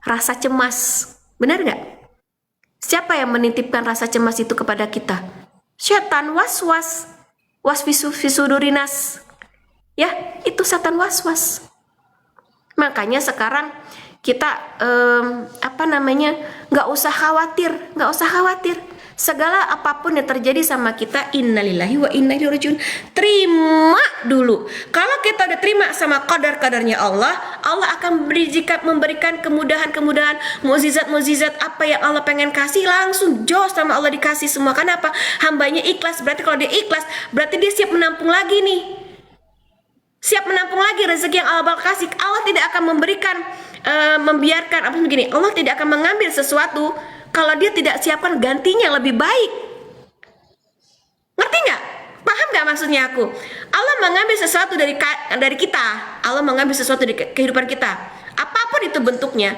rasa cemas. Benar nggak? Siapa yang menitipkan rasa cemas itu kepada kita? Setan waswas. Waswisu fisudurinas. Ya, itu setan waswas. Makanya sekarang kita nggak usah khawatir. Segala apapun yang terjadi sama kita, innalillahi wa inna ilaihi rajiun. Terima dulu. Kalau kita udah terima sama qadar-qadarnya Allah, Allah akan memberikan kemudahan-kemudahan, mukjizat-mukjizat apa yang Allah pengen kasih, langsung jos sama Allah dikasih semua. Kenapa? Hambanya ikhlas. Berarti kalau dia ikhlas, berarti dia siap menampung lagi nih. Siap menampung lagi rezeki yang Allah kasih. Allah tidak akan memberikan membiarkan apa begini. Allah tidak akan mengambil sesuatu kalau dia tidak siapkan gantinya yang lebih baik. Ngerti nggak? Paham nggak maksudnya aku? Allah mengambil sesuatu dari kita. Allah mengambil sesuatu dari kehidupan kita. Apapun itu bentuknya,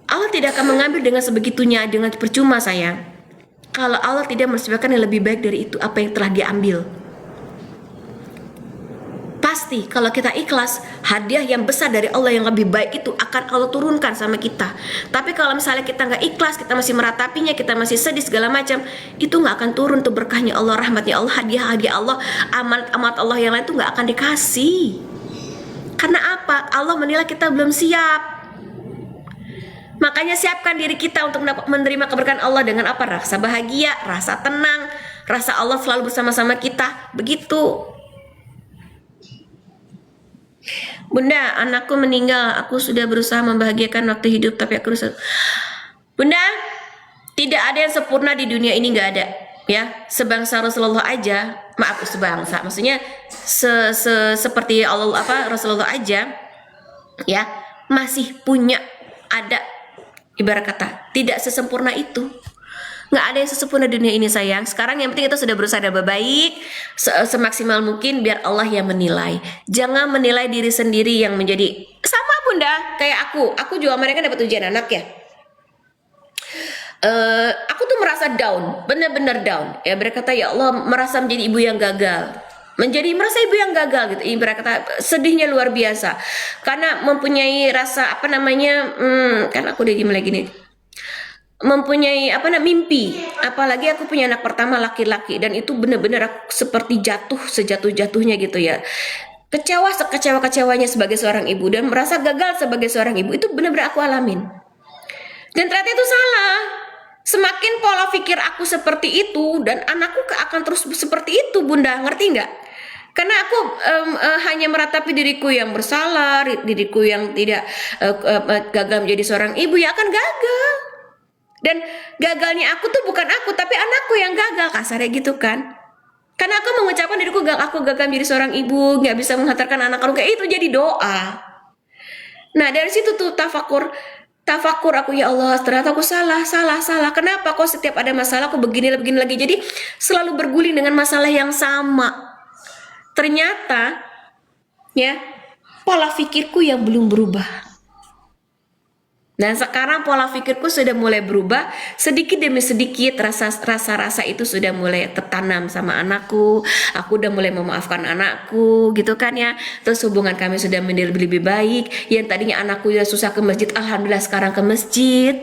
Allah tidak akan mengambil dengan sebegitunya, dengan percuma sayang. Kalau Allah tidak mensediakan yang lebih baik dari itu, apa yang telah diambil. Pasti kalau kita ikhlas, hadiah yang besar dari Allah yang lebih baik itu akan Allah turunkan sama kita. Tapi kalau misalnya kita nggak ikhlas, kita masih meratapinya, kita masih sedih segala macam, itu nggak akan turun tuh berkahnya Allah, rahmatnya Allah, hadiah-hadiah Allah, amanat Allah yang lain itu nggak akan dikasih. Karena apa? Allah menilai kita belum siap. Makanya siapkan diri kita untuk menerima keberkahan Allah dengan apa? Rasa bahagia, rasa tenang, rasa Allah selalu bersama-sama kita. Begitu. Bunda, anakku meninggal. Aku sudah berusaha membahagiakan waktu hidup, tapi aku rusak. Bunda, tidak ada yang sempurna di dunia ini, nggak ada. Ya, sebangsa Rasulullah aja, maaf sebangsa, maksudnya seperti Allah Rasulullah aja, ya masih punya ada ibarat kata tidak sesempurna itu. Nggak ada yang sesempurna dunia ini sayang. Sekarang yang penting kita sudah berusaha dan baik semaksimal mungkin biar Allah yang menilai. Jangan menilai diri sendiri yang menjadi sama bunda kayak aku juga mereka dapat ujian anak ya. Aku tuh merasa down, benar-benar down ya, berkata ya Allah merasa menjadi ibu yang gagal, merasa ibu yang gagal gitu, ibarat kata sedihnya luar biasa karena mempunyai rasa karena aku udah gimana lagi nih, mempunyai mimpi, apalagi aku punya anak pertama laki-laki dan itu benar-benar aku seperti sejatuh-jatuhnya gitu ya, kecewa-kecewanya sebagai seorang ibu dan merasa gagal sebagai seorang ibu, itu benar-benar aku alamin dan ternyata itu salah. Semakin pola pikir aku seperti itu dan anakku akan terus seperti itu bunda, ngerti nggak? Karena aku hanya meratapi diriku yang bersalah, diriku yang tidak gagal menjadi seorang ibu, ya akan gagal. Dan gagalnya aku tuh bukan aku, tapi anakku yang gagal, kasarnya gitu kan. Karena aku mengucapkan diriku aku gagal menjadi seorang ibu, nggak bisa menghantarkan anak aku, kayak itu jadi doa. Nah dari situ tuh tafakur aku, ya Allah ternyata aku salah. Kenapa kok setiap ada masalah aku begini lagi, jadi selalu berguling dengan masalah yang sama. Ternyata ya pola pikirku yang belum berubah. Dan sekarang pola pikirku sudah mulai berubah sedikit demi sedikit, rasa itu sudah mulai tertanam sama anakku. Aku udah mulai memaafkan anakku gitu kan ya. Terus hubungan kami sudah menjadi lebih baik. Yang tadinya anakku ya susah ke masjid, alhamdulillah sekarang ke masjid.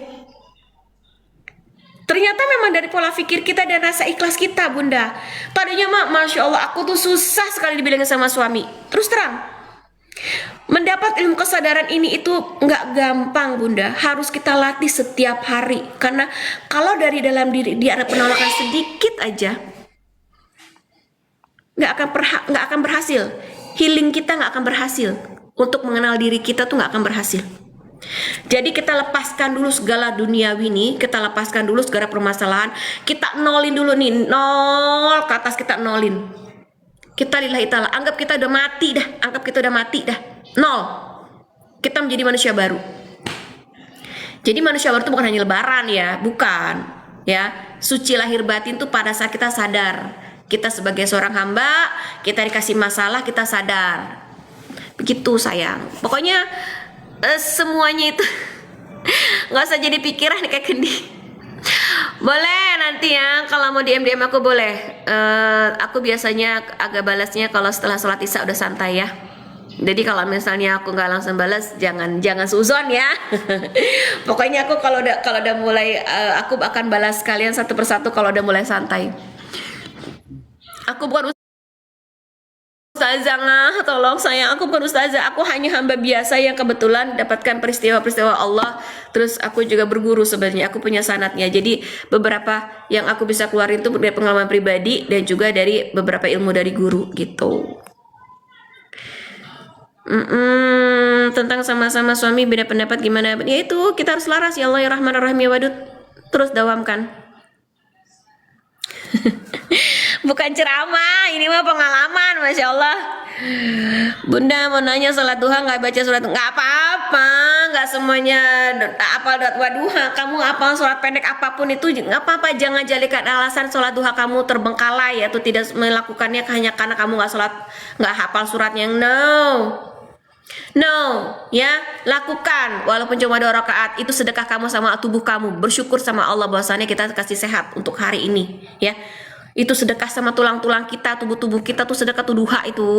Ternyata memang dari pola pikir kita dan rasa ikhlas kita bunda. Tadinya masya Allah aku tuh susah sekali dibilangin sama suami. Terus terang, mendapat ilmu kesadaran ini itu nggak gampang bunda, harus kita latih setiap hari. Karena kalau dari dalam diri dia ada penolakan sedikit aja, nggak akan berhasil. Healing kita nggak akan berhasil. Untuk mengenal diri kita tuh nggak akan berhasil. Jadi kita lepaskan dulu segala duniawi nih, kita lepaskan dulu segala permasalahan, kita nolin dulu nih, nol ke atas kita nolin. Kita lillahi ta'ala, anggap kita udah mati dah, nol. Kita menjadi manusia baru. Jadi manusia baru itu bukan hanya lebaran ya, bukan ya. Suci lahir batin tuh pada saat kita sadar, kita sebagai seorang hamba, kita dikasih masalah, kita sadar. Begitu sayang. Pokoknya semuanya itu nggak usah jadi pikiran kayak gini. Boleh nanti ya kalau mau DM aku boleh. Aku biasanya agak balasnya kalau setelah sholat isya udah santai ya. Jadi kalau misalnya aku nggak langsung balas, jangan suzon ya. Pokoknya aku kalau udah mulai aku akan balas kalian satu persatu kalau udah mulai santai. Aku bukan ustazah, tolong sayang, aku bukan ustazah, aku hanya hamba biasa yang kebetulan dapatkan peristiwa-peristiwa Allah. Terus aku juga berguru sebenarnya, aku punya sanatnya. Jadi beberapa yang aku bisa keluarin itu dari pengalaman pribadi dan juga dari beberapa ilmu dari guru gitu. Tentang sama-sama suami beda pendapat gimana? Ya itu kita harus laras, ya Allah ya Rahman Rahim ya Wadud. Terus dawamkan. Bukan ceramah, ini mah pengalaman, masya Allah. Bunda mau nanya sholat duha nggak baca surat? Nggak apa-apa, nggak semuanya apa waduha. Kamu apa sholat pendek apapun itu nggak apa-apa. Jangan jadikan alasan sholat duha kamu terbengkalai atau tidak melakukannya hanya karena kamu nggak hafal suratnya. No, ya lakukan walaupun cuma 2 rakaat. Itu sedekah kamu sama tubuh kamu. Bersyukur sama Allah bahwasannya kita kasih sehat untuk hari ini, ya. Itu sedekah sama tulang-tulang kita, tubuh-tubuh kita tuh sedekah tuh duha itu.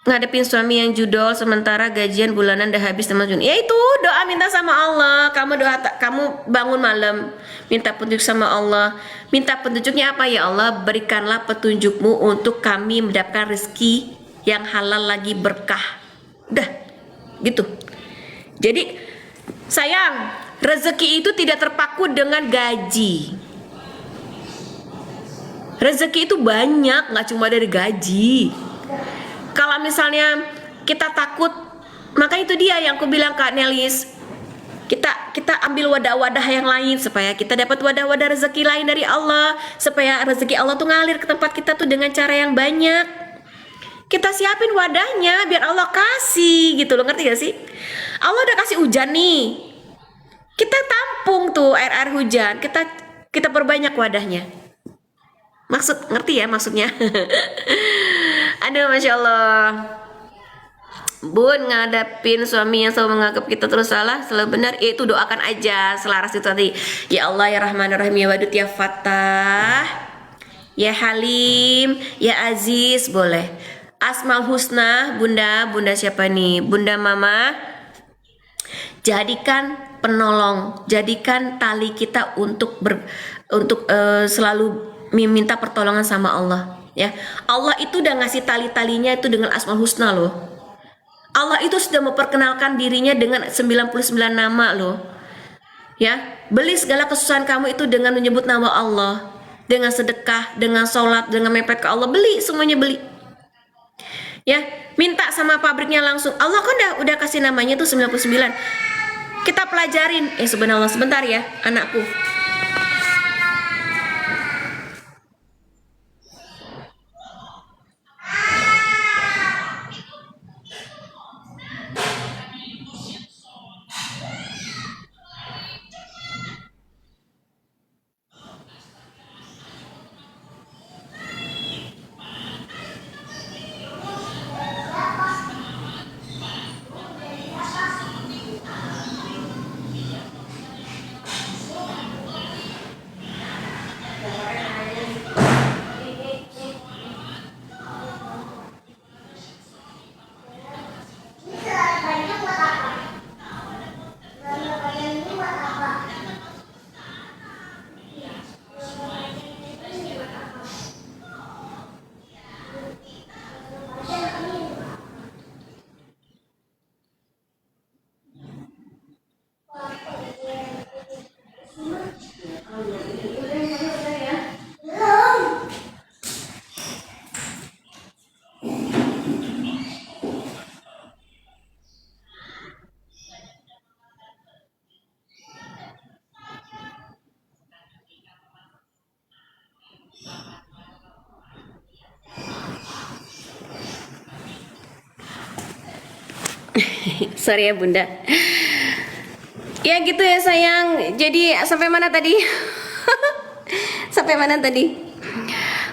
Ngadepin suami yang judol sementara gajian bulanan udah habis sama Jun. Ya itu doa minta sama Allah. Kamu bangun malam minta petunjuk sama Allah. Minta petunjuknya apa ya Allah? Berikanlah petunjukmu untuk kami mendapatkan rezeki yang halal lagi berkah. Udah gitu. Jadi sayang, rezeki itu tidak terpaku dengan gaji. Rezeki itu banyak, nggak cuma dari gaji. Kalau misalnya kita takut, maka itu dia yang aku bilang Kak Nelis. Kita ambil wadah-wadah yang lain supaya kita dapat wadah-wadah rezeki lain dari Allah, supaya rezeki Allah tuh ngalir ke tempat kita tuh dengan cara yang banyak. Kita siapin wadahnya biar Allah kasih gitu loh, ngerti gak sih? Allah udah kasih hujan nih. Kita tampung tuh air hujan, kita perbanyak wadahnya. Ngerti ya maksudnya? Aduh, masya Allah. Bun, ngadapin suami yang selalu menganggap kita terus salah, selalu benar, itu doakan aja selaras itu tadi. Ya Allah ya Rahman Rahim ya Wadud ya Fattah, ya Halim, ya Aziz, boleh. Asmaul Husna, bunda siapa nih? Bunda Mama. Jadikan penolong, jadikan tali kita untuk selalu meminta pertolongan sama Allah, ya. Allah itu udah ngasih tali-talinya itu dengan Asmaul Husna loh. Allah itu sudah memperkenalkan dirinya dengan 99 nama loh. Ya, beli segala kesusahan kamu itu dengan menyebut nama Allah, dengan sedekah, dengan sholat, dengan mepet ke Allah, beli semuanya beli. Ya, minta sama pabriknya langsung. Allah kan udah kasih namanya tuh 99. Kita pelajarin. Subhanallah, sebentar ya, anakku. Sorry ya Bunda. Ya gitu ya sayang. Jadi sampai mana tadi? Sampai mana tadi?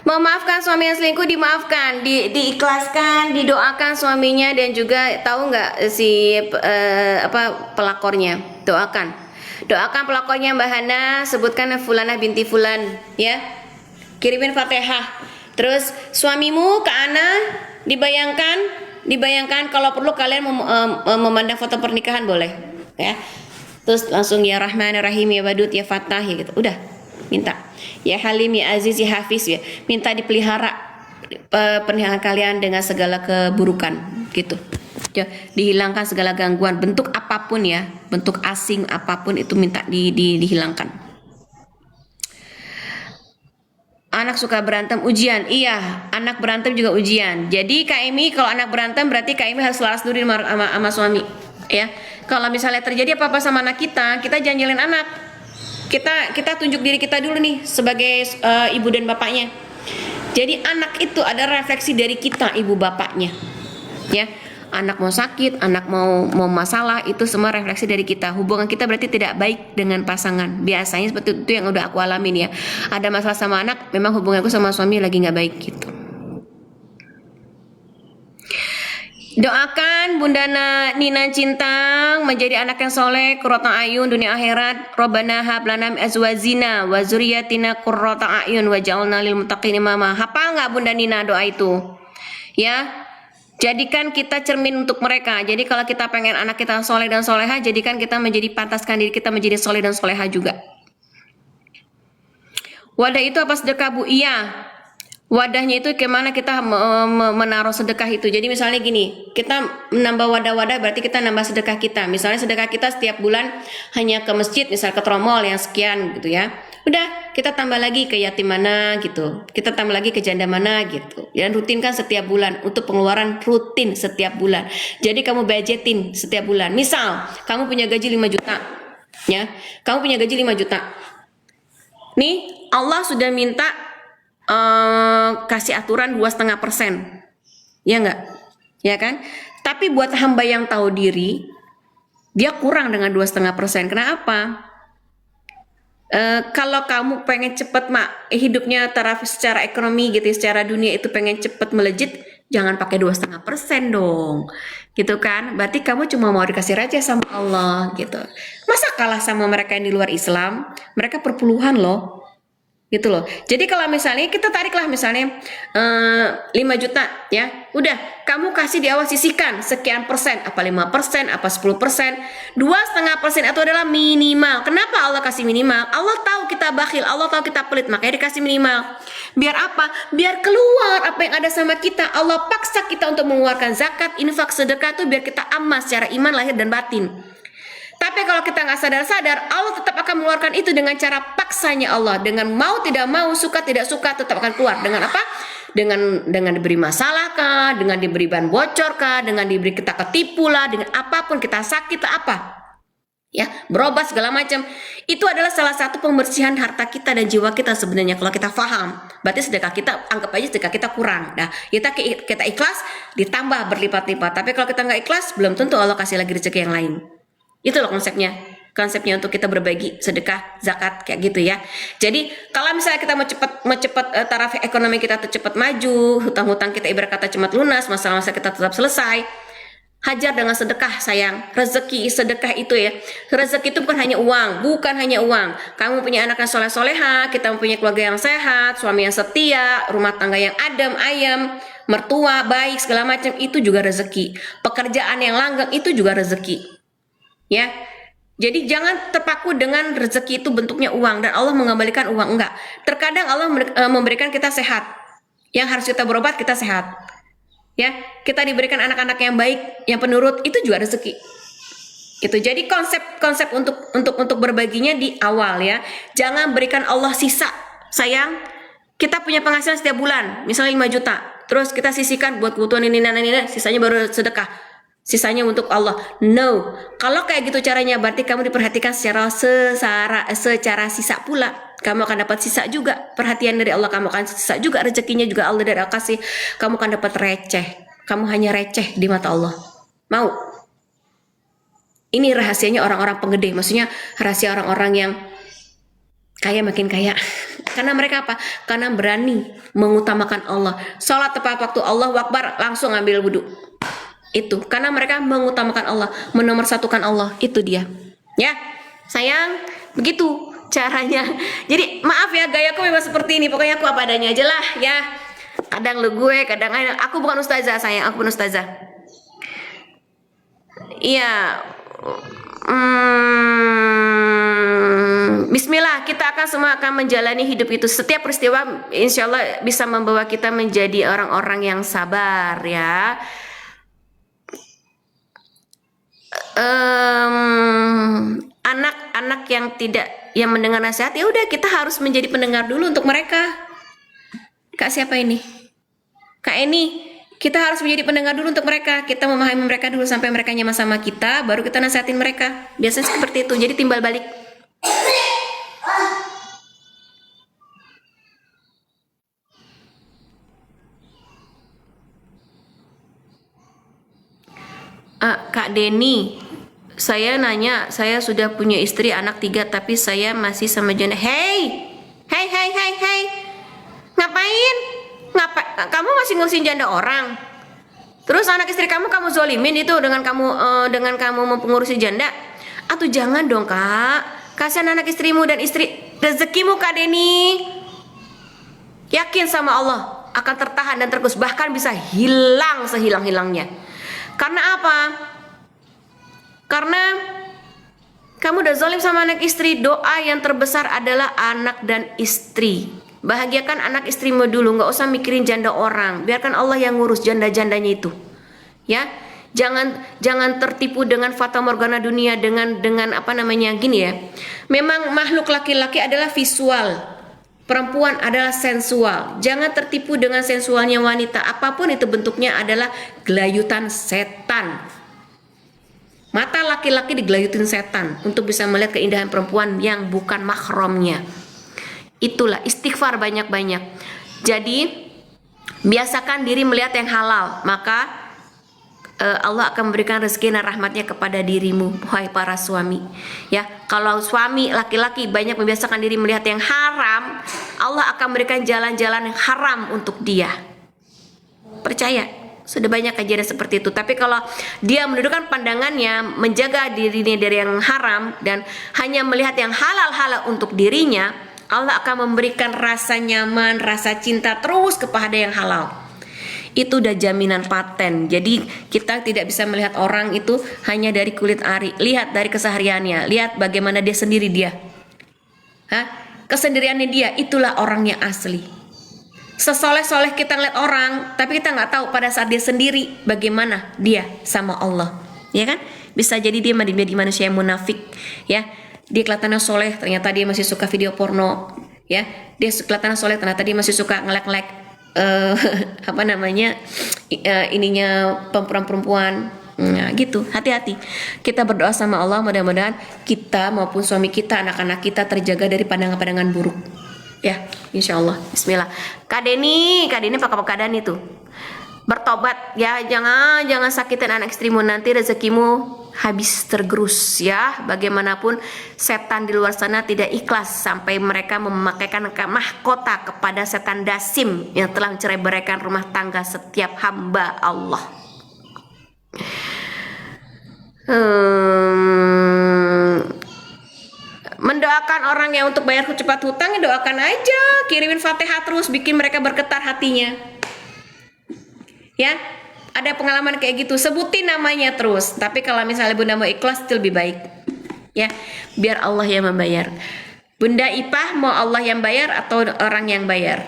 Memaafkan suami yang selingkuh, dimaafkan, diikhlaskan, didoakan suaminya dan juga tahu nggak si pelakornya, doakan pelakornya Mbak Hana, sebutkan Fulanah binti Fulan, ya, kirimin Fatihah. Terus suamimu ke Ana, dibayangkan kalau perlu kalian memandang foto pernikahan boleh, ya. Terus langsung ya Rahman ya Rahim ya Wadud ya Fattah ya gitu. Udah, minta. Ya Halim ya Aziz ya Hafiz ya. Minta dipelihara pernikahan kalian dengan segala keburukan gitu. Ya, dihilangkan segala gangguan bentuk apapun ya, bentuk asing apapun itu minta dihilangkan. Anak suka berantem ujian. Iya, anak berantem juga ujian. Jadi Kak Emi kalau anak berantem berarti Kak Emi harus laras dulu sama suami, ya. Kalau misalnya terjadi apa-apa sama anak kita janjelin anak. Kita tunjuk diri kita dulu nih sebagai ibu dan bapaknya. Jadi anak itu ada refleksi dari kita ibu bapaknya. Ya. Anak mau sakit, anak mau masalah, itu semua refleksi dari kita. Hubungan kita berarti tidak baik dengan pasangan. Biasanya seperti itu yang udah aku alamin ya. Ada masalah sama anak, memang hubunganku sama suami lagi nggak baik gitu. Doakan Bunda Nina Cintang menjadi anak yang soleh, qurrata ayun dunia akhirat. Robbana hab lana min azwajina wa dzurriyyatina qurrata ayun waj'alna lil muttaqina imama. Hafal nggak Bunda Nina doa itu? Ya. Jadikan kita cermin untuk mereka. Jadi kalau kita pengen anak kita soleh dan soleha, jadikan kita pantaskan diri kita menjadi soleh dan soleha juga. Wadah itu apa sedekah Bu? Iya. Wadahnya itu kemana kita menaruh sedekah itu. Jadi misalnya gini, kita menambah wadah-wadah berarti kita nambah sedekah kita. Misalnya sedekah kita setiap bulan hanya ke masjid, misal ke tromol yang sekian gitu ya. Udah, kita tambah lagi ke yatim mana gitu. Kita tambah lagi ke janda mana gitu. Dan rutinkan setiap bulan untuk pengeluaran rutin setiap bulan. Jadi kamu budgetin setiap bulan. Misal, kamu punya gaji 5 juta. Ya, kamu punya gaji 5 juta. Nih, Allah sudah minta kasih aturan 2,5%. Ya enggak? Ya kan? Tapi buat hamba yang tahu diri, dia kurang dengan 2,5%. Kenapa? Kalau kamu pengen cepet hidupnya secara ekonomi gitu, secara dunia itu pengen cepet melejit, jangan pakai 2,5% dong, gitu kan? Berarti kamu cuma mau dikasih raja sama Allah gitu. Masa kalah sama mereka yang di luar Islam? Mereka perpuluhan loh, gitu loh. Jadi kalau misalnya kita tariklah misalnya 5 juta ya, udah kamu kasih di awal sisihkan sekian persen, apa 5%, apa 10%, 2,5% itu adalah minimal. Kenapa Allah kasih minimal? Allah tahu kita bakhil, Allah tahu kita pelit, makanya dikasih minimal. Biar apa? Biar keluar apa yang ada sama kita. Allah paksa kita untuk mengeluarkan zakat, infak, sedekah itu biar kita aman secara iman lahir dan batin. Tapi kalau kita nggak sadar-sadar, Allah tetap akan mengeluarkan itu dengan cara paksanya Allah. Dengan mau tidak mau, suka tidak suka, tetap akan keluar. Dengan apa? Dengan diberi masalah kah? Dengan diberi ban bocor kah? Dengan diberi kita ketipu lah. Dengan apapun kita sakit apa? Ya, berobat segala macam. Itu adalah salah satu pembersihan harta kita dan jiwa kita sebenarnya kalau kita paham. Berarti sedekah kita, anggap aja sedekah kita kurang. Nah, kita ikhlas ditambah berlipat-lipat. Tapi kalau kita nggak ikhlas, belum tentu Allah kasih lagi rezeki yang lain. Itu loh konsepnya untuk kita berbagi sedekah zakat kayak gitu ya. Jadi kalau misalnya kita mau cepat taraf ekonomi kita cepat maju, hutang-hutang kita ibarat kata cepat lunas, masalah-masalah kita tetap selesai, hajar dengan sedekah sayang. Rezeki sedekah itu ya, rezeki itu bukan hanya uang. Kamu punya anak yang soleh-soleha, kita mempunyai keluarga yang sehat, suami yang setia, rumah tangga yang adem ayem, mertua baik segala macam, itu juga rezeki. Pekerjaan yang langgeng itu juga rezeki. Ya, jadi jangan terpaku dengan rezeki itu bentuknya uang dan Allah mengembalikan uang, enggak. Terkadang Allah memberikan kita sehat, yang harus kita berobat kita sehat. Ya, kita diberikan anak-anak yang baik, yang penurut, itu juga rezeki. Gitu. Jadi konsep untuk berbaginya di awal ya. Jangan berikan Allah sisa. Sayang, kita punya penghasilan setiap bulan, misalnya 5 juta. Terus kita sisihkan buat kebutuhan ini, sisanya baru sedekah. Sisanya untuk Allah. No. Kalau kayak gitu caranya, berarti kamu diperhatikan secara sisa pula. Kamu akan dapat sisa juga perhatian dari Allah. Kamu akan sisa juga rezekinya juga Allah dari kasih. Kamu akan dapat receh. Kamu hanya receh di mata Allah. Mau? Ini rahasianya orang-orang penggede. Maksudnya rahasia orang-orang yang kaya makin kaya. Karena mereka apa? Karena berani mengutamakan Allah. Sholat tepat waktu, Allahu Akbar, langsung ambil wudhu. Itu karena mereka mengutamakan Allah, menomorsatukan Allah. Itu dia. Ya, sayang, begitu caranya. Jadi maaf ya, gayaku memang seperti ini. Pokoknya aku apa adanya aja lah ya. Kadang lu gue, kadang aku bukan ustazah sayang, aku bukan ustazah. Iya. Bismillah, kita akan semua akan menjalani hidup itu. Setiap peristiwa insya Allah bisa membawa kita menjadi orang-orang yang sabar ya. Anak-anak yang tidak yang mendengar nasihat, ya udah kita harus menjadi pendengar dulu untuk mereka. Kak siapa ini? Kak Eni, kita harus menjadi pendengar dulu untuk mereka. Kita memahami mereka dulu sampai mereka nyaman sama kita, baru kita nasihatin mereka. Biasanya seperti itu. Jadi timbal balik. Kak Denny, saya nanya, saya sudah punya istri anak 3 tapi saya masih sama janda. Hey, ngapain? Kamu masih ngurusin janda orang? Terus anak istri kamu zolimin itu dengan kamu mempengurusi janda? Atau jangan dong kak, kasihan anak istrimu dan istri rezekimu Kak Denny. Yakin sama Allah akan tertahan dan terus, bahkan bisa hilang sehilang-hilangnya. Karena apa? Karena kamu udah zalim sama anak istri. Doa yang terbesar adalah anak dan istri. Bahagiakan anak istrimu dulu, nggak usah mikirin janda orang. Biarkan Allah yang ngurus janda-jandanya itu. Ya, jangan tertipu dengan fata morgana dunia, dengan apa namanya gini ya. Memang makhluk laki-laki adalah visual. Perempuan adalah sensual. Jangan tertipu dengan sensualnya wanita. Apapun itu bentuknya adalah gelayutan setan. Mata laki-laki digelayutin setan untuk bisa melihat keindahan perempuan yang bukan mahramnya. Itulah istighfar banyak-banyak. Jadi biasakan diri melihat yang halal, maka Allah akan memberikan rezeki dan rahmatnya kepada dirimu, wahai para suami. Ya, kalau suami laki-laki banyak membiasakan diri melihat yang haram, Allah akan memberikan jalan-jalan yang haram untuk dia. Percaya, sudah banyak kejadian seperti itu. Tapi kalau dia menundukkan pandangannya, menjaga dirinya dari yang haram dan hanya melihat yang halal-halal untuk dirinya, Allah akan memberikan rasa nyaman, rasa cinta terus kepada yang halal. Itu udah jaminan paten. Jadi kita tidak bisa melihat orang itu hanya dari kulit ari. Lihat dari kesehariannya, lihat bagaimana dia sendiri dia. Kesendiriannya dia, itulah orangnya asli. Sesoleh-soleh kita ngeliat orang, tapi kita nggak tahu pada saat dia sendiri bagaimana dia sama Allah, ya kan? Bisa jadi dia menjadi manusia yang munafik, ya. Dia kelihatannya soleh, ternyata dia masih suka video porno, ya. Dia kelihatannya soleh, ternyata dia masih suka ngelek-ngelek ininya perempuan. Nah, gitu. Hati-hati. Kita berdoa sama Allah, mudah-mudahan kita maupun suami kita, anak-anak kita terjaga dari pandangan-pandangan buruk. Ya, insya Allah. Bismillah. Kak Denny pakai keadaan itu. Bertobat ya, jangan sakitin anak istrimu, nanti rezekimu habis tergerus ya. Bagaimanapun setan di luar sana tidak ikhlas sampai mereka memakaikan mahkota kepada setan dasim yang telah mencerai-beraikan rumah tangga setiap hamba Allah. Mendoakan orang yang untuk bayar cepat hutang, ya doakan aja, kirimin Fatihah terus, bikin mereka bergetar hatinya. Ya, ada pengalaman kayak gitu, sebutin namanya terus. Tapi kalau misalnya Bunda mau ikhlas itu lebih baik. Ya, biar Allah yang membayar. Bunda Ipah mau Allah yang bayar atau orang yang bayar?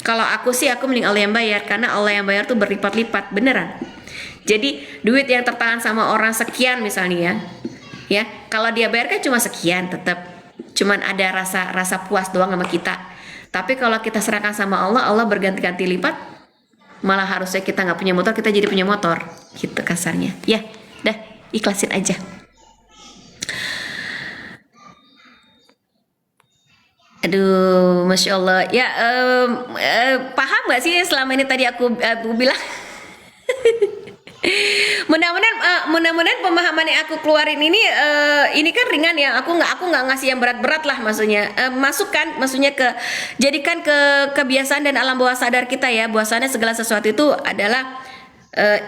Kalau aku sih aku mending Allah yang bayar, karena Allah yang bayar tuh berlipat-lipat, beneran. Jadi duit yang tertahan sama orang sekian misalnya ya, kalau dia bayar kan cuma sekian, tetap cuman ada rasa puas doang sama kita. Tapi kalau kita serahkan sama Allah, Allah berganti-ganti lipat. Malah harusnya kita nggak punya motor, kita jadi punya motor, gitu kasarnya. Ya, dah ikhlasin aja. Aduh, masya Allah. Ya, paham nggak sih selama ini tadi aku bilang? Mudah-mudahan pemahaman yang aku keluarin ini kan ringan ya. Aku nggak ngasih yang berat-berat lah, maksudnya. Maksudnya jadikan kebiasaan dan alam bawah sadar kita ya, bahwasannya segala sesuatu itu adalah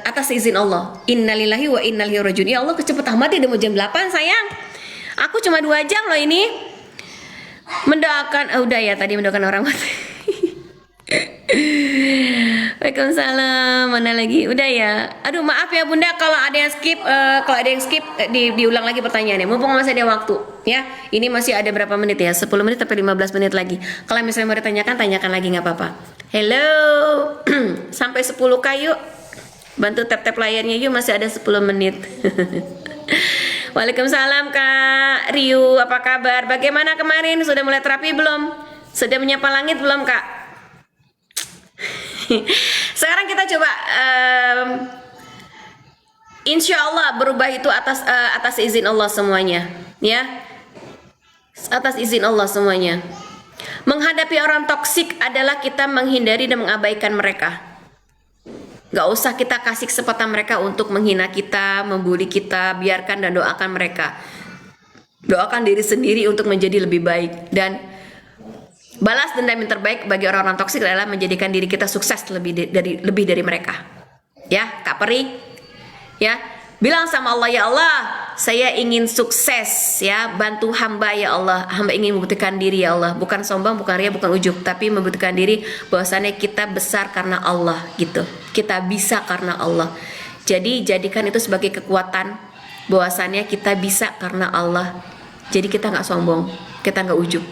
atas izin Allah. Innalillahi wa inna ilaihi rajiun. Ya Allah, kecepatan amat udah mau jam 8 sayang. Aku cuma 2 jam loh ini. Mendoakan udah ya tadi mendoakan orang mati. Waalaikumsalam. Mana lagi? Udah ya. Aduh, maaf ya Bunda kalau ada yang skip. Kalau ada yang skip, diulang lagi pertanyaannya. Mumpung masih ada waktu, ya. Ini masih ada berapa menit ya? 10 menit sampai 15 menit lagi. Kalau misalnya mau ditanyakan, tanyakan lagi nggak apa-apa. Hello. Sampai 10 kayu. Bantu tap-tap layarnya yuk, masih ada 10 menit. Waalaikumsalam Kak Riu, apa kabar? Bagaimana kemarin? Sudah mulai terapi belum? Sudah menyapa langit belum Kak? Sekarang kita coba insya Allah berubah itu atas izin Allah semuanya, ya. Atas izin Allah semuanya. Menghadapi orang toksik adalah kita menghindari dan mengabaikan mereka. Gak usah kita kasih kesempatan mereka untuk menghina kita, membuli kita, biarkan dan doakan mereka. Doakan diri sendiri untuk menjadi lebih baik. Dan balas dendam yang terbaik bagi orang-orang toksik adalah menjadikan diri kita sukses lebih dari mereka. Ya, Kak Peri, ya, bilang sama Allah, ya Allah, saya ingin sukses, ya, bantu hamba ya Allah. Hamba ingin membuktikan diri ya Allah, bukan sombong, bukan ria, bukan ujub, tapi membuktikan diri bahwasannya kita besar karena Allah, gitu. Kita bisa karena Allah. Jadi jadikan itu sebagai kekuatan bahwasannya kita bisa karena Allah. Jadi kita nggak sombong, kita nggak ujub.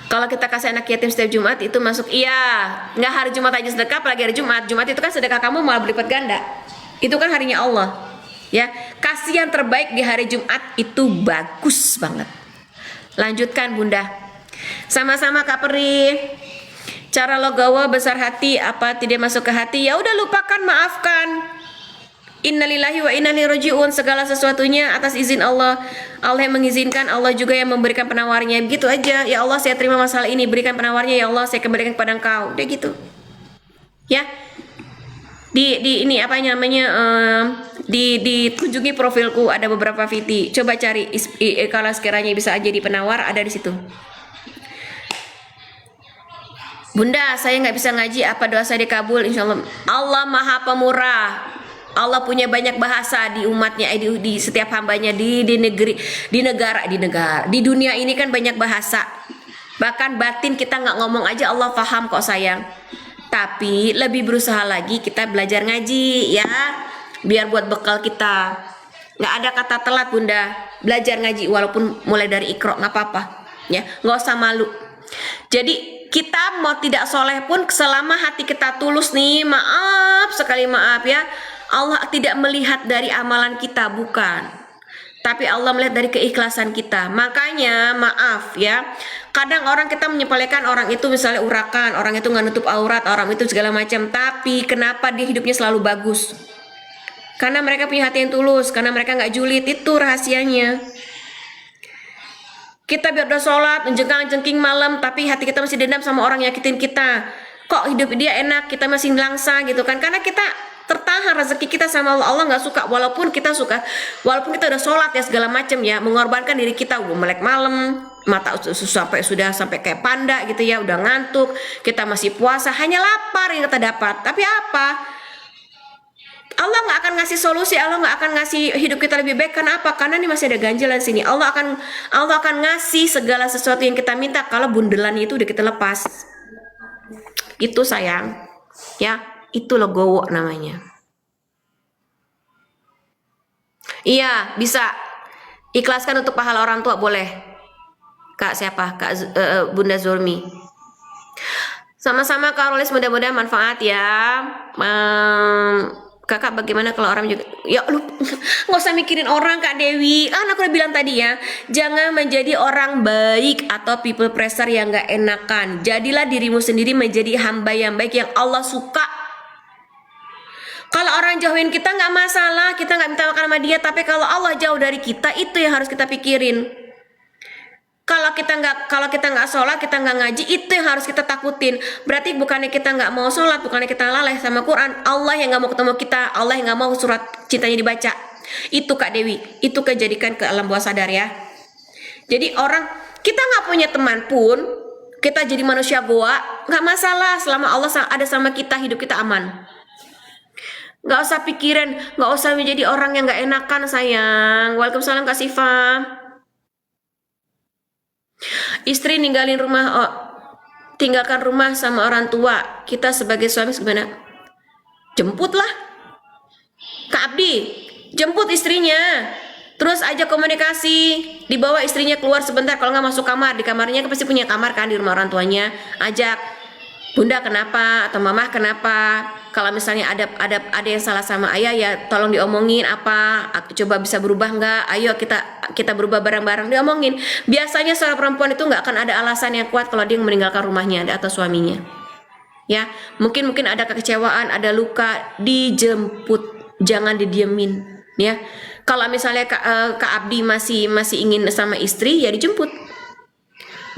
Kalau kita kasih anak yatim setiap Jumat itu masuk, iya, nggak hari Jumat aja sedekah, apalagi hari Jumat. Jumat itu kan sedekah kamu malah berlipat ganda. Itu kan harinya Allah, ya. Kasih yang terbaik di hari Jumat itu bagus banget. Lanjutkan Bunda. Sama-sama Kak Peri. Cara logawa besar hati apa tidak masuk ke hati? Ya udah lupakan, maafkan. Innalillahi wa inna ilaihi rajiun. Segala sesuatunya atas izin Allah. Allah yang mengizinkan, Allah juga yang memberikan penawarnya. Begitu aja. Ya Allah, saya terima masalah ini, berikan penawarnya ya Allah, saya kembalikan kepada Engkau. Udah gitu. Ya. Di ini apa namanya, dikunjungi profilku, ada beberapa VT. Coba cari kalau sekiranya bisa aja di penawar, ada di situ. Bunda, saya nggak bisa ngaji, apa doa saya dikabul? Insya Allah. Allah Maha Pemurah. Allah punya banyak bahasa di umatnya, di setiap hambanya, di negeri, di negara, di dunia ini kan banyak bahasa. Bahkan batin kita nggak ngomong aja Allah paham kok sayang. Tapi lebih berusaha lagi kita belajar ngaji, ya, biar buat bekal kita. Nggak ada kata telat Bunda, belajar ngaji walaupun mulai dari Iqra nggak apa-apa, ya, nggak usah malu. Jadi kita mau tidak soleh pun selama hati kita tulus nih, maaf sekali maaf ya, Allah tidak melihat dari amalan kita, bukan, tapi Allah melihat dari keikhlasan kita. Makanya maaf ya, kadang orang kita menyepelekan orang itu, misalnya urakan, orang itu nggak nutup aurat, orang itu segala macam, tapi kenapa dia hidupnya selalu bagus? Karena mereka punya hati yang tulus, karena mereka nggak julid, itu rahasianya. Kita biar udah sholat, jengking malam, tapi hati kita masih dendam sama orang yang nyakitin kita. Kok hidup dia enak, kita masih langsa gitu kan? Karena kita tertahan rezeki kita sama Allah. Allah nggak suka, walaupun kita suka, walaupun kita udah sholat ya segala macam ya, mengorbankan diri kita, udah melek malam, mata sudah sampai kayak panda gitu ya, udah ngantuk, kita masih puasa, hanya lapar yang kita dapat. Tapi apa? Allah nggak akan ngasih solusi, Allah nggak akan ngasih hidup kita lebih baik. Kenapa? Karena ini masih ada ganjalan sini. Allah akan ngasih segala sesuatu yang kita minta kalau bundelannya itu udah kita lepas. Itu sayang, ya, itu legowo namanya. Iya, bisa ikhlaskan untuk pahala orang tua, boleh. Kak siapa? Kak Bunda Zulmi. Sama-sama Kak Rolis, mudah-mudahan manfaat ya. Kakak bagaimana kalau orang juga, ya lu nggak usah mikirin orang Kak Dewi, kan aku udah bilang tadi ya, jangan menjadi orang baik atau people pleaser yang nggak enakan. Jadilah dirimu sendiri menjadi hamba yang baik yang Allah suka. Kalau orang jauhin kita nggak masalah, kita nggak minta makan sama dia, tapi kalau Allah jauh dari kita, itu yang harus kita pikirin. Kalau kita nggak sholat, kita nggak ngaji, itu yang harus kita takutin. Berarti bukannya kita nggak mau sholat, bukannya kita lalai sama Quran, Allah yang nggak mau ketemu kita, Allah yang nggak mau surat cintanya dibaca. Itu Kak Dewi, itu kejadikan ke alam bawah sadar ya. Jadi orang kita nggak punya teman pun, kita jadi manusia goa, nggak masalah selama Allah ada sama kita, hidup kita aman. Nggak usah pikirin, nggak usah menjadi orang yang nggak enakan sayang. Waalaikumsalam Kak Siva. Istri ninggalin rumah, tinggalkan rumah sama orang tua, kita sebagai suami gimana? Jemputlah Kak Abdi, jemput istrinya, terus ajak komunikasi, dibawa istrinya keluar sebentar, kalau nggak masuk kamar, di kamarnya pasti punya kamar kan di rumah orang tuanya, ajak, Bunda kenapa atau Mama kenapa, kalau misalnya ada yang salah sama ayah ya tolong diomongin, apa coba bisa berubah nggak, ayo kita berubah bareng-bareng, diomongin. Biasanya seorang perempuan itu nggak akan ada alasan yang kuat kalau dia meninggalkan rumahnya atau suaminya, ya mungkin ada kekecewaan, ada luka, dijemput, jangan didiemin, ya. Kalau misalnya Kak Abdi masih ingin sama istri, ya dijemput.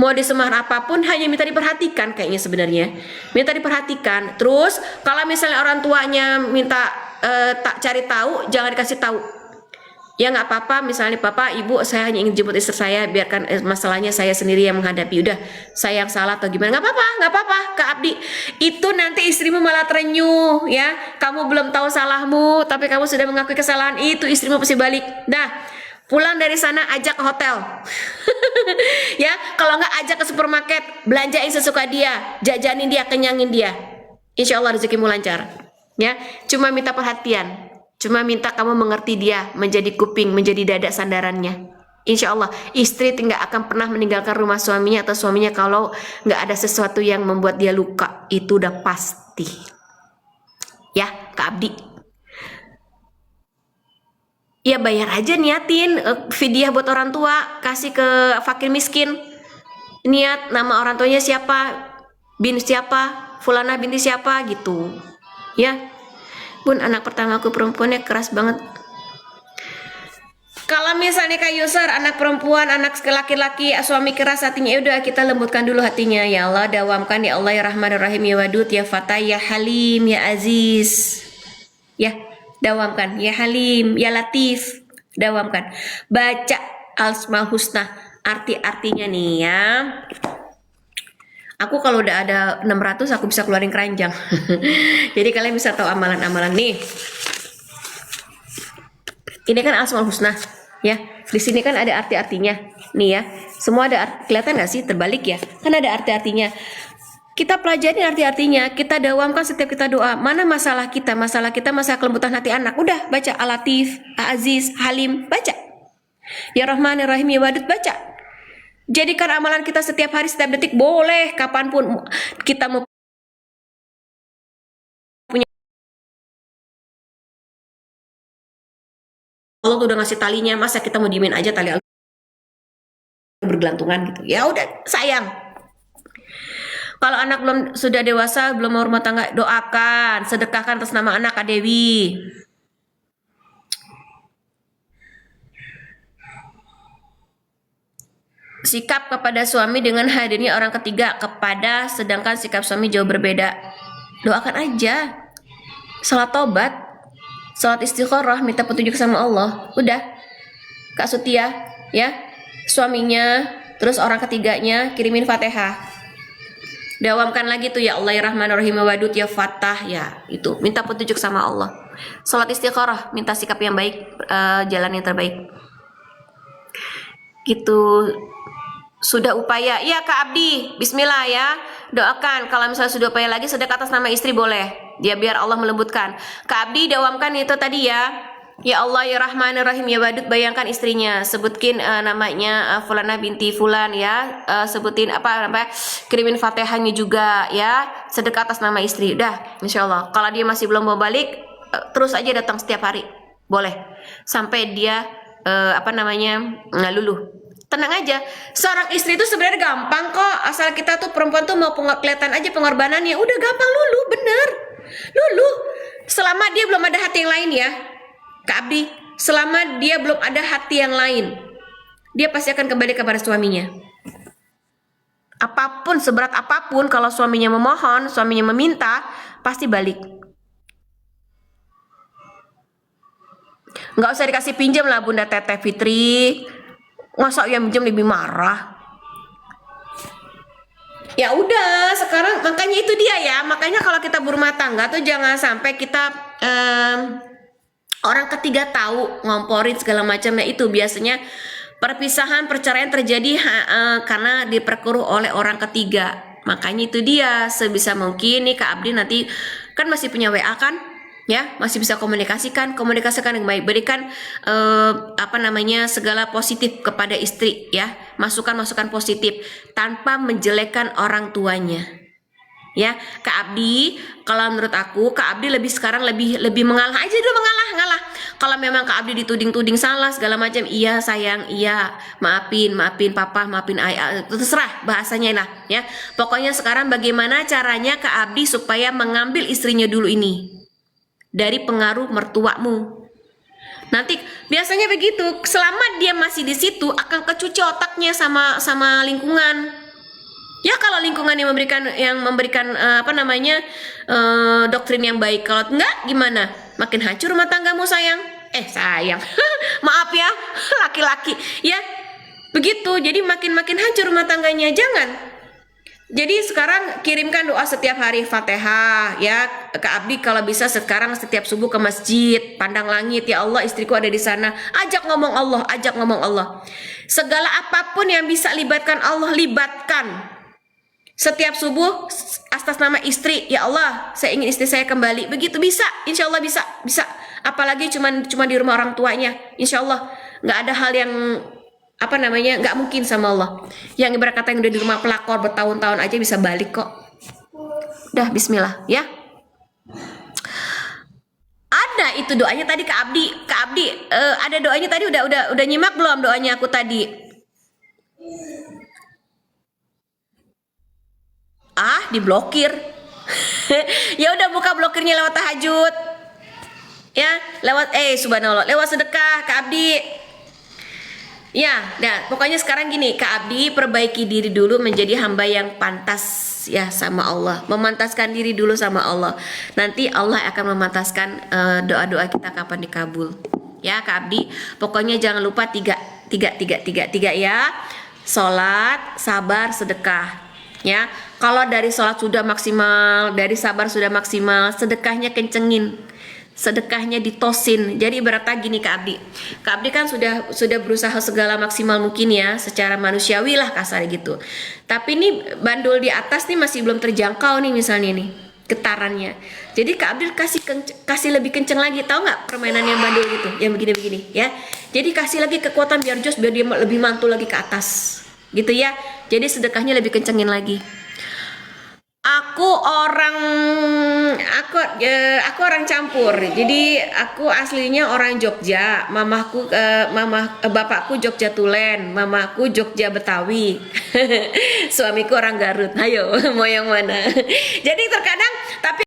Mau disemar apapun hanya minta diperhatikan kayaknya sebenarnya. Minta diperhatikan. Terus kalau misalnya orang tuanya minta tak cari tahu, jangan dikasih tahu. Ya nggak apa-apa, misalnya Bapak, Ibu, saya hanya ingin jemput istri saya, biarkan masalahnya saya sendiri yang menghadapi. Udah, saya yang salah atau gimana? Nggak apa-apa, Kak Abdi. Itu nanti istrimu malah terenyuh, ya. Kamu belum tahu salahmu, tapi kamu sudah mengakui kesalahan itu, istrimu pasti balik. Dah, pulang dari sana ajak ke hotel. Ya, kalau nggak ajak ke supermarket, belanjain sesuka dia, jajanin dia, kenyangin dia. Insya Allah rezekimu lancar. Ya, cuma minta perhatian. Cuma minta kamu mengerti dia, menjadi kuping, menjadi dada sandarannya. Insya Allah, istri tidak akan pernah meninggalkan rumah suaminya atau suaminya kalau nggak ada sesuatu yang membuat dia luka. Itu udah pasti. Ya, Kak Abdi. Ya bayar aja, niatin fidyah buat orang tua, kasih ke fakir miskin. Niat nama orang tuanya siapa, bin siapa, fulana binti siapa gitu. Ya. Bun, anak pertama aku perempuannya keras banget. Kalau misalnya kayak user anak perempuan, anak laki-laki, suami keras hatinya, udah kita lembutkan dulu hatinya. Ya Allah, dawamkan ya Allah ya Rahman ya Rahim ya Wadud ya Fatah ya Halim ya Aziz. Ya, dawamkan ya Halim ya Latif. Dawamkan. Baca Al-Asmaul Husna, arti-artinya nih ya. Aku kalau udah ada 600 aku bisa keluarin keranjang. Jadi kalian bisa tahu amalan-amalan nih. Ini kan Asmaul Husna, ya. Di sini kan ada arti-artinya. Nih ya. Semua ada kelihatan nggak sih? Terbalik ya. Kan ada arti-artinya. Kita pelajari arti-artinya, kita dawamkan setiap kita doa. Mana masalah kita? Masalah kelembutan hati anak. Udah baca Al-Latif, Al-Aziz, Halim, baca. Ya Rahman, ya Rahim, ya Wadud, baca. Jadikan amalan kita setiap hari, setiap detik, boleh kapanpun kita mau punya. Allah tuh udah ngasih talinya, masa kita mau diemin aja tali bergelantungan gitu. Ya udah, sayang. Kalau anak sudah dewasa, belum mau rumah tangga, doakan, sedekahkan atas nama anak Kak Dewi. Sikap kepada suami dengan hadirnya orang ketiga kepada, sedangkan sikap suami jauh berbeda. Doakan aja. Salat tobat, salat istikharah, minta petunjuk sama Allah. Udah. Kak Sutia, ya. Suaminya, terus orang ketiganya kirimin Fatihah. Dawamkan lagi tuh ya Allah ya Rahman Rahim Wadud ya Fatah ya. Itu, minta petunjuk sama Allah. Salat istikharah, minta sikap yang baik, jalan yang terbaik. Gitu. Sudah upaya, iya Kak Abdi, bismillah ya, doakan. Kalau misalnya sudah upaya lagi, sedekah atas nama istri boleh, dia biar Allah melembutkan. Kak Abdi dawamkan itu tadi ya, ya Allah ya Rahman ya Rahim ya Wadud, bayangkan istrinya, sebutkin namanya Fulana binti Fulan ya, sebutin apa namanya, kirimin Fatihahnya juga ya, sedekah atas nama istri. Udah, insya Allah. Kalau dia masih belum mau balik, terus aja datang setiap hari, boleh, sampai dia luluh. Tenang aja, seorang istri itu sebenarnya gampang kok, asal kita tuh perempuan tuh mau kelihatan aja pengorbanannya, udah gampang luluh, bener, luluh. Selama dia belum ada hati yang lain ya, Kak Abdi, selama dia belum ada hati yang lain, dia pasti akan kembali kepada suaminya. Apapun, seberat apapun, kalau suaminya memohon, suaminya meminta, pasti balik. Nggak usah dikasih pinjam lah Bunda Teteh Fitri. Masa yang minjem lebih marah? Ya udah, sekarang makanya itu dia ya. Makanya kalau kita berumah tangga tuh jangan sampai kita orang ketiga tahu ngomporin segala macamnya. Itu biasanya perpisahan, perceraian terjadi karena diperkeruh oleh orang ketiga. Makanya itu dia, sebisa mungkin nih Kak Abdi nanti kan masih punya WA kan? Ya, masih bisa komunikasikan yang baik, berikan segala positif kepada istri ya, masukan positif tanpa menjelekkan orang tuanya. Ya, Kak Abdi, kalau menurut aku Kak Abdi sekarang lebih mengalah aja dulu, mengalah. Kalau memang Kak Abdi dituding salah segala macam, iya sayang, iya maafin papa, maafin ayah, terserah bahasanya lah ya. Pokoknya sekarang bagaimana caranya Kak Abdi supaya mengambil istrinya dulu ini dari pengaruh mertuamu. Nanti biasanya begitu, selama dia masih di situ akan kecuci otaknya sama lingkungan. Ya kalau lingkungan yang memberikan doktrin yang baik, kalau enggak gimana? Makin hancur rumah tanggamu sayang. Sayang. Maaf ya, laki-laki. Ya, begitu. Jadi makin hancur rumah tangganya. Jangan. Jadi sekarang kirimkan doa setiap hari Fatihah ya. Kak Abdi kalau bisa sekarang setiap subuh ke masjid, pandang langit, ya Allah istriku ada di sana. Ajak ngomong Allah. Segala apapun yang bisa libatkan Allah, libatkan. Setiap subuh atas nama istri, ya Allah, saya ingin istri saya kembali. Begitu bisa, insya Allah bisa. Apalagi cuma di rumah orang tuanya, insya Allah nggak ada hal yang nggak mungkin sama Allah. Yang ibarat kata yang udah di rumah pelakor bertahun-tahun aja bisa balik kok. Udah, bismillah ya. Ada itu doanya tadi Kak Abdi, ada doanya tadi, udah nyimak belum doanya aku tadi? Diblokir. Ya udah, buka blokirnya lewat tahajud. Ya, lewat subhanallah, lewat sedekah Kak Abdi. Ya, pokoknya sekarang gini, Kak Abdi perbaiki diri dulu menjadi hamba yang pantas ya sama Allah, memantaskan diri dulu sama Allah. Nanti Allah akan memantaskan doa-doa kita kapan dikabul. Ya Kak Abdi, pokoknya jangan lupa tiga ya. Sholat, sabar, sedekah. Ya, kalau dari sholat sudah maksimal, dari sabar sudah maksimal, sedekahnya kencengin. Sedekahnya ditosin. Jadi ibaratnya gini Kak Abdi kan sudah berusaha segala maksimal mungkin ya, secara manusiawi lah kasar gitu. Tapi ini bandul di atas nih masih belum terjangkau nih misalnya nih getarannya. Jadi Kak Abdi kasih lebih kenceng lagi, tahu nggak permainan yang bandul gitu, yang begini ya. Jadi kasih lagi kekuatan biar jos, biar dia lebih mantul lagi ke atas, gitu ya. Jadi sedekahnya lebih kencengin lagi. Aku orang campur. Jadi aku aslinya orang Jogja. Bapakku Jogja Tulen, mamaku Jogja Betawi. Suamiku orang Garut. Ayo, mau yang mana? Jadi terkadang tapi